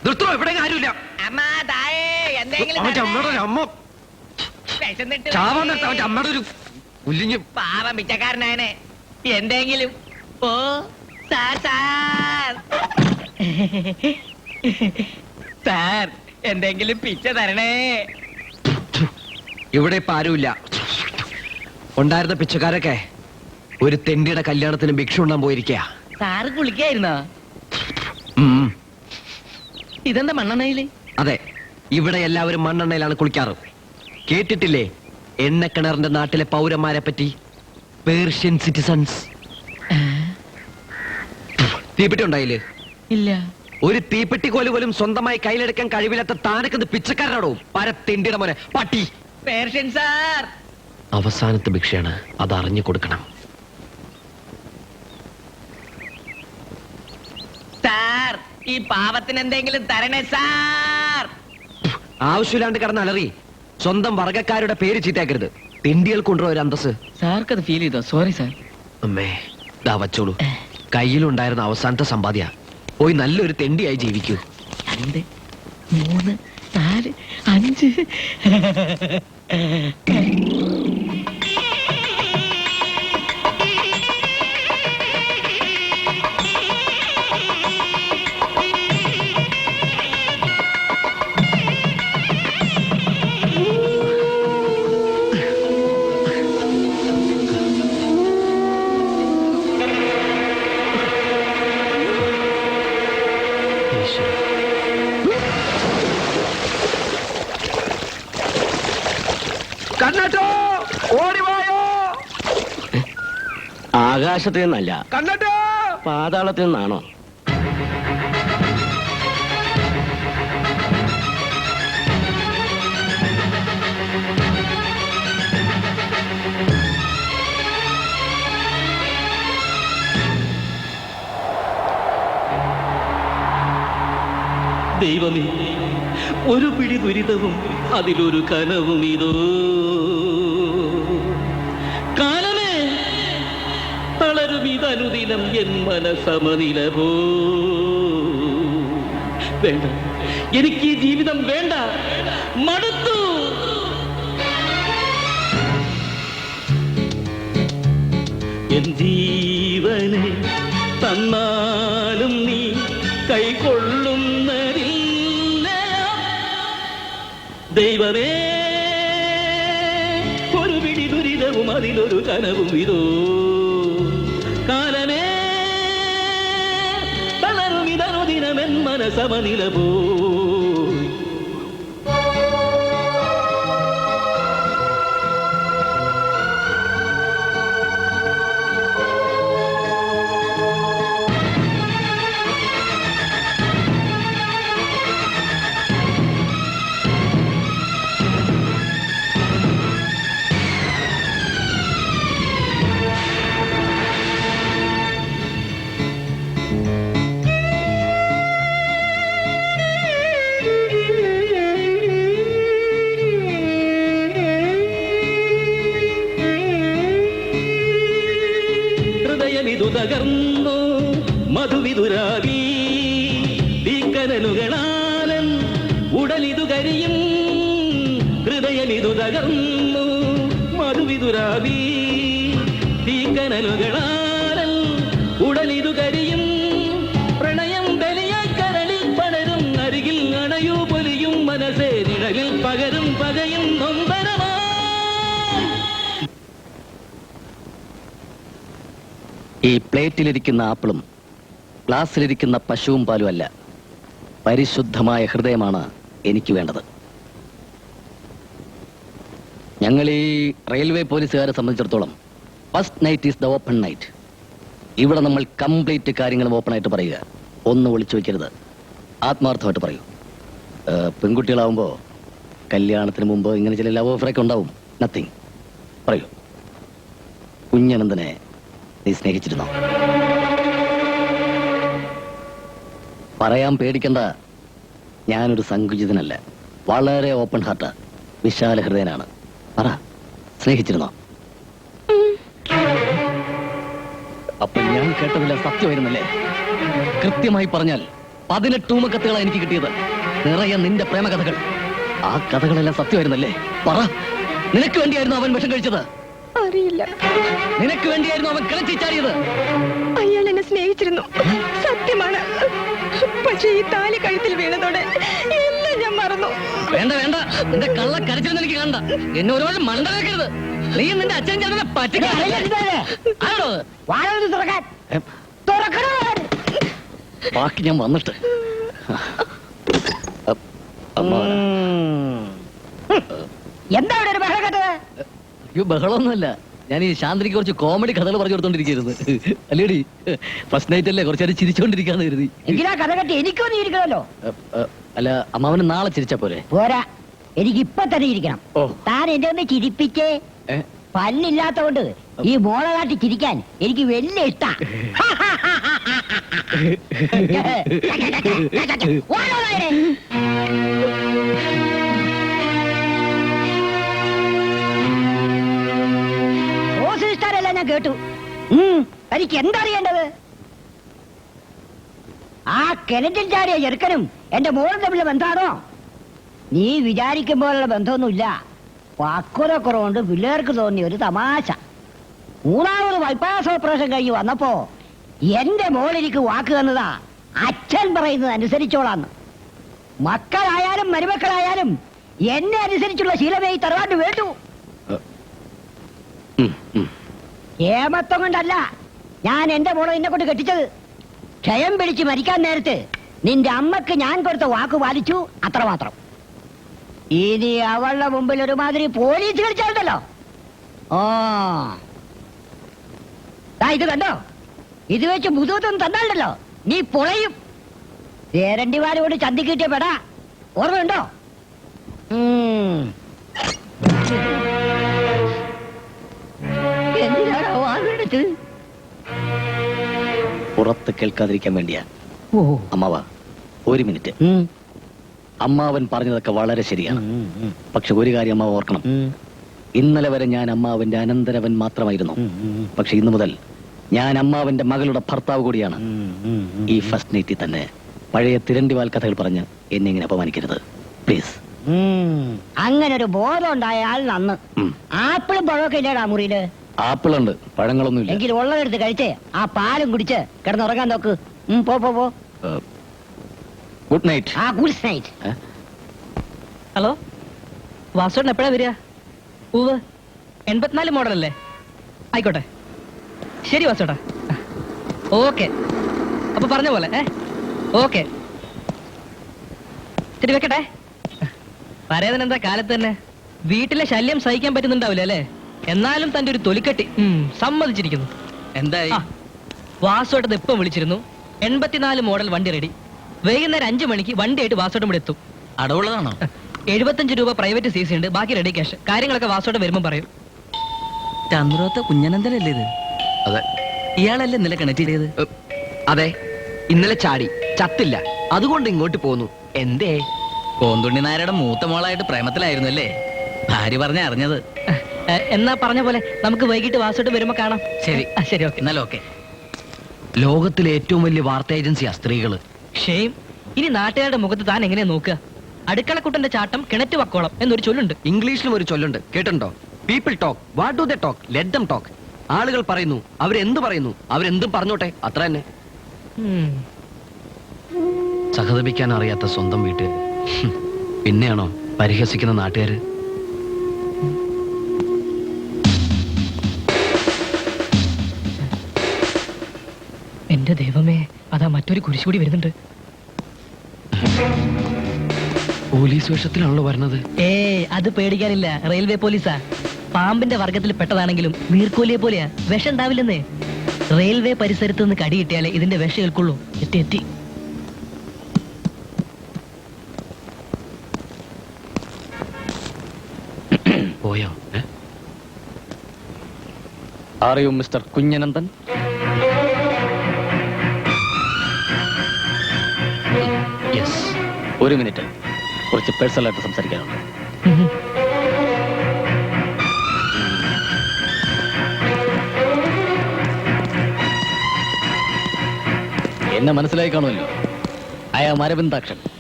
നിർത്തോ, ഇവിടെ ആരുമില്ല. പാവം പിച്ചക്കാരനാണ്. എന്തെങ്കിലും ഓ സാർ സാർ എന്തെങ്കിലും പിച്ച തരണേ. ഇവിടെ ഇപ്പൊ ആരുമില്ല. ഉണ്ടായിരുന്ന പിച്ചക്കാരൊക്കെ ഒരു തെണ്ടിയുടെ കല്യാണത്തിന് ഭിക്ഷ ഉണ്ടാൻ പോയിരിക്കുക. സാറ് കുളിക്കായിരുന്നോ? ഇതെന്താ മണ്ണെണ്ണയില്? അതെ, ഇവിടെ എല്ലാവരും മണ്ണെണ്ണയിലാണ് കുളിക്കാറ്. കേട്ടിട്ടില്ലേ എണ്ണക്കിണറിന്റെ നാട്ടിലെ പൗരന്മാരെ പറ്റി? Persian citizens. തീപ്പെട്ടി ഉണ്ടായില്ലേ? ഇല്ല. ഒരു തീപ്പെട്ടി കോല് പോലും സ്വന്തമായി കയ്യിലെടുക്കാൻ കഴിവില്ലാത്ത താനൊക്കെ പിച്ചക്കാരനാടോ തെണ്ടിയുടെ മോനെ പട്ടി. പേർഷ്യൻ സാർ, അവസാനത്തെ ഭിക്ഷയാണ്, അത് അറിഞ്ഞു കൊടുക്കണം. സാർ ഈ പാവത്തിന് എന്തെങ്കിലും തരണേ സാർ. ആവശ്യമില്ലാണ്ട് കിടന്ന് അലറി സ്വന്തം വർഗക്കാരുടെ പേര് ചീത്തയാക്കരുത്. തെണ്ടികൾ കൊണ്ടുവരും ഒരു അന്തസ്. സാർക്ക് അത് ഫീൽ ചെയ്തോ? Sorry sir. അമ്മേ ദാ വച്ചോളൂ. കയ്യിലുണ്ടായിരുന്ന അവസാനത്തെ സമ്പാദ്യ. പോയി നല്ലൊരു തെണ്ടിയായി ജീവിക്കൂ. 2 3 4 5 കണ്ണട്ടോ ഓടിവായോ. ആകാശത്ത് നിന്നല്ല, കണ്ണട്ടോ പാതാളത്തിൽ നിന്നാണോ? ദൈവമേ, ഒരു പിടി ദുരിതവും അതിലൊരു കനവും ഇതോ. കാലമേ തളരും ഇതനുദിനം എൻ മനസമനില പോ. വേണ്ട, എനിക്ക് ഈ ജീവിതം വേണ്ട, മടുത്തു. എൻ ജീവനെ തന്നാലും നീ കൈകൊള്ളുന്നതില്ല. ദൈവമേ, ഒരു പിടി ദുരിതവും അതിലൊരു കനവും ഇതോ. കാലമേ തളരും ഇതനുദിനമെൻ മനസമനില പോയി. ഹൃദയമിതു തകർന്നു മധുവിതുരാഗി തീക്കനലുകളാലൻ ഉടലിതു കരിയും. ഹൃദയമിതു തകർന്നു മധുവിതുരാഗി തീക്കനലുകളാലൻ ഉടലിതു കരിയും. പ്രണയം ബലിയായി കരളിൽ പടരും, അരികിൽ അണയൂ പൊലിയും മനസ്സേ, നിഴലിൽ പകരും പകയും നൊമ്പരമാ. ഈ പ്ലേറ്റിലിരിക്കുന്ന ആപ്പിളും ഗ്ലാസ്സിലിരിക്കുന്ന പശുവും പാലും അല്ല, പരിശുദ്ധമായ ഹൃദയമാണ് എനിക്ക് വേണ്ടത്. ഞങ്ങൾ ഈ റെയിൽവേ പോലീസുകാരെ സംബന്ധിച്ചിടത്തോളം first night is the open night. ഇവിടെ നമ്മൾ കംപ്ലീറ്റ് കാര്യങ്ങളും ഓപ്പണായിട്ട് പറയുക, ഒന്നും ഒളിച്ചു വയ്ക്കരുത്, ആത്മാർത്ഥമായിട്ട് പറയൂ. പെൺകുട്ടികളാവുമ്പോൾ കല്യാണത്തിന് മുമ്പ് ഇങ്ങനെ ചില ലവ് ഓഫറൊക്കെ ഉണ്ടാവും. നത്തിങ്. പറയൂ, കുഞ്ഞനന്തനെ നീ സ്നേഹിച്ചിരുന്നോ? പറയാൻ പേടിക്കണ്ട, ഞാനൊരു സങ്കുചിതനല്ല, വളരെ ഓപ്പൺ ഹാർട്ടാ, വിശാല ഹൃദയനാണ്. പറ, സ്നേഹിച്ചിരുന്നോ? അപ്പൊ ഞാൻ കേട്ടതില്ല സത്യമായിരുന്നല്ലേ? കൃത്യമായി പറഞ്ഞാൽ 18 ഊമക്കത്തുകളാണ് എനിക്ക് കിട്ടിയത്. നിറയെ നിന്റെ പ്രേമകഥകൾ. ആ കഥകളെല്ലാം സത്യമായിരുന്നല്ലേ? പറ, നിനക്ക് വേണ്ടിയായിരുന്നു അവൻ വിഷം കഴിച്ചത്? അറിയില്ല. നിനക്ക് വേണ്ടിയായിരുന്നു അവൻ കിളച്ചിച്ചാടിയത്? അയാൾ എന്നെ സ്നേഹിച്ചിരുന്നു, സത്യമാണ്. പക്ഷെ ഈ താലി കഴുത്തിൽ വീണതോടെ എല്ലാം ഞാൻ മറന്നു. വേണ്ട വേണ്ട, നിന്റെ കള്ള കരച്ചിലെന്ന് എനിക്ക് കണ്ട. എന്നെ ഒരുപാട് മണ്ടനാക്കരുത്. നീ നിന്റെ അച്ഛൻ ചേട്ടനെ പറ്റിക്കാണോ? ബാക്കി ഞാൻ വന്നിട്ട്. എന്താ ഇവിടെ ഒരു ബഹളം കേട്ടത്? അയ്യോ, ബഹളമൊന്നുമല്ല. ഞാൻ ഈ ശാന്തിനിക്ക് കുറച്ച് കോമഡി കഥകൾ പറഞ്ഞു കൊടുത്തോണ്ടിരിക്കുന്നത്. അല്ലേടി, ഫസ്റ്റ് നൈറ്റ് അല്ലേ, കുറച്ചേരം ചിരിച്ചോണ്ടിരിക്കാന്ന് കരുതി. എങ്കിലാ കഥ കെട്ടി എനിക്കൊന്നും ഇരിക്കണല്ലോ. അല്ല, അമ്മാവന് നാളെ ചിരിച്ചാ പോരെ? പോരാ, എനിക്ക് ഇപ്പൊ തന്നെ ഇരിക്കണം. ഓ. താൻ എന്റെ ഒന്ന് ചിരിപ്പിച്ചേ. ഏ? പല്ലില്ലാത്തോണ്ട് ഈ മോളെ കാട്ടി ചിരിക്കാൻ എനിക്ക് വലിയ ഇഷ്ടാ. ഓടോ നായരെ. റോസ് ഇഷ്ടാരെല്ലാം ഞാൻ കേട്ടു. തനിക്ക് എന്താ അറിയേണ്ടത്? ആ കിണറ്റിൽ ചാടിയ ചെറുക്കനും എന്റെ മോളും തമ്മിലുള്ള ബന്ധമാണോ? നീ വിചാരിക്കും പോലുള്ള ബന്ധമൊന്നുമില്ല. പക്വതക്കുറവുണ്ട് പിള്ളേർക്ക് തോന്നിയ ഒരു തമാശ. 3ാമത് ബൈപ്പാസ് ഓപ്പറേഷൻ കഴിഞ്ഞ് വന്നപ്പോ എന്റെ മോളെനിക്ക് വാക്ക് തന്നതാ, അച്ഛൻ പറയുന്നത് അനുസരിച്ചോളാന്ന്. മക്കളായാലും മരുമക്കളായാലും എന്നെ അനുസരിച്ചുള്ള ശീലമേ ഈ തറവാട്ട് വേണ്ടു. ഏമത്വം കൊണ്ടല്ല ഞാൻ എന്റെ മോളെ നിന്നെ കൊണ്ട് കെട്ടിച്ചത്. ക്ഷയം പിടിച്ച് മരിക്കാൻ നേരത്ത് നിന്റെ അമ്മക്ക് ഞാൻ കൊടുത്ത വാക്ക് പാലിച്ചു, അത്രമാത്രം. ഇനി അവളുടെ മുമ്പിൽ ഒരുമാതിരി പോലീസ് കളിച്ചാലുണ്ടല്ലോ. ഇത് കണ്ടോ, ഇത് വെച്ച് മുതൂത്തൊന്നും തന്നാലുണ്ടല്ലോ നീ പൊളയും. തേരണ്ടിമാരോട് ചന്തി കിട്ടിയ പെടാ, ഓർമ്മയുണ്ടോ? എന്തിനാണോ വാഴെടുത്ത്? പുറത്ത് കേൾക്കാതിരിക്കാൻ വേണ്ടിയാ. അമ്മാവ, ഒരു മിനിറ്റ്. അമ്മാവൻ പറഞ്ഞതൊക്കെ വളരെ ശരിയാണ്. പക്ഷെ ഒരു കാര്യം അമ്മാവ് ഓർക്കണം. ഇന്നലെ വരെ ഞാൻ അമ്മാവന്റെ അനന്തരവൻ മാത്രമായിരുന്നു. പക്ഷെ ഇന്നു മുതൽ ഞാൻ അമ്മാവന്റെ മകളുടെ ഭർത്താവ് കൂടിയാണ്. ഈ ഫസ്റ്റ് നൈറ്റിൽ തന്നെ പഴയ തിരണ്ടിവാൽ കഥകൾ പറഞ്ഞ് എന്നെ ഇങ്ങനെ അപമാനിക്കരുത്, പ്ലീസ്. അങ്ങനെ ഒരു ബോധം ഉണ്ടായാൽ നന്ന്. ആപ്പിളും പഴമൊക്കെ ഇല്ലേടാ മുറിയില്? ആപ്പിളുണ്ട്, പഴങ്ങളൊന്നുമില്ല. എങ്കിൽ ഉള്ളതെടുത്ത് കഴിച്ചേ ആ പാലും കുടിച്ച് കിടന്നുറങ്ങാൻ നോക്ക്. പോ പോ പോ. Good night. ആ ഗുഡ് നൈറ്റ്. ഹലോ, വാസുവേട്ടൻ എപ്പോഴാ വരിക? പൂവ് 84 മോഡലല്ലേ? ആയിക്കോട്ടെ, ശരി വാസുവേട്ടാ. ഓക്കെ, അപ്പൊ പറഞ്ഞ പോലെ. ഓക്കെ, ശരി, വെക്കട്ടെ. പരേതനെന്താ കാലത്ത് തന്നെ വീട്ടിലെ ശല്യം സഹിക്കാൻ പറ്റുന്നുണ്ടാവില്ല അല്ലേ? എന്നാലും തന്റെ ഒരു തൊലിക്കെട്ടി സമ്മതിച്ചിരിക്കുന്നു. എന്തായി? വാസുവേട്ടൻ ഇപ്പം വിളിച്ചിരുന്നു. 84 മോഡൽ വണ്ടി റെഡി. വൈകുന്നേരം 5 മണിക്ക് വണ്ടിയായിട്ട് വാസുവേട്ടൻ ഇവിടെ എത്തും. അടവുള്ളതാണോ? 75 രൂപ പ്രൈവറ്റ് CC ഉണ്ട്, ബാക്കി റെഡി ക്യാഷ്. കാര്യങ്ങളൊക്കെ വാസുവേട്ടൻ വരുമ്പോൾ പറയും. ചന്ദ്രോത്ത കുഞ്ഞനന്തലല്ലേ ഇത്? അതെ. ഇയാളല്ലേ ഇന്നലെ കണക്ട് ചെയ്തത്? അതെ, ഇന്നലെ ചാടി ചത്തില്ല, അതുകൊണ്ട് ഇങ്ങോട്ട് പോന്നു. എന്തേ? കോന്തുണ്ണി നായരുടെ മൂത്ത മോളായിട്ട് പ്രേമത്തിലായിരുന്നു അല്ലേ? ഭാര്യ പറഞ്ഞ അറിഞ്ഞത്. എന്നാ പറഞ്ഞ പോലെ നമുക്ക് വൈകിട്ട് വാസുവേട്ടൻ വരുമ്പോ കാണാം. ശരി ശരി, ഓക്കെ. എന്നാലും ഓക്കെ. ലോകത്തിലെ ഏറ്റവും വലിയ വാർത്താ ഏജൻസിയാ സ്ത്രീകള്. ഷെയിം. ഇനി നാട്ടുകാരുടെ മുഖത്ത് താൻ എങ്ങനെയാ നോക്കുക? അടുക്കളക്കുട്ടന്റെ ചാട്ടം കിണറ്റ് വക്കോളം എന്നൊരു ചൊല്ലുണ്ട്. ഇംഗ്ലീഷിലും ഒരു ചൊല്ലുണ്ട്, കേട്ടിട്ടുണ്ടോ? People talk, what do they talk, let them talk. ആളുകൾ പറയുന്നു, അവരെന്ത് പറയുന്നു, അവരെന്തും പറഞ്ഞോട്ടെ, അത്ര തന്നെ. സഹതപിക്കാൻ അറിയാത്ത സ്വന്തം വീട്ടുകാർ, പിന്നെയാണോ പരിഹസിക്കുന്ന നാട്ടുകാര്? എന്റെ ദൈവമേ, അതാ മറ്റൊരു കുരിശുകൂടി വരുന്നുണ്ട്. പോലീസ് വേഷത്തിലാണല്ലോ വരുന്നത്. അത് പേടിക്കാനില്ല, റെയിൽവേ പോലീസാ. പാമ്പിന്റെ വർഗത്തിൽ പെട്ടതാണെങ്കിലും നീർക്കോലിയെ പോലെയാ, വിഷം ഉണ്ടാവില്ലെന്നേ. റെയിൽവേ പരിസരത്ത് നിന്ന് കടി കിട്ടിയാലേ ഇതിന്റെ വിഷം ഏൽക്കുള്ളൂ. എത്തി. പോയോ? Are you mister Kunjanandan? Yes. ഒരു മിനിറ്റ്, കുറച്ച് പേഴ്സണലായിട്ട് സംസാരിക്കാനുണ്ട്. എന്നെ മനസ്സിലായി കാണുമല്ലോ. I am Aravindakshan.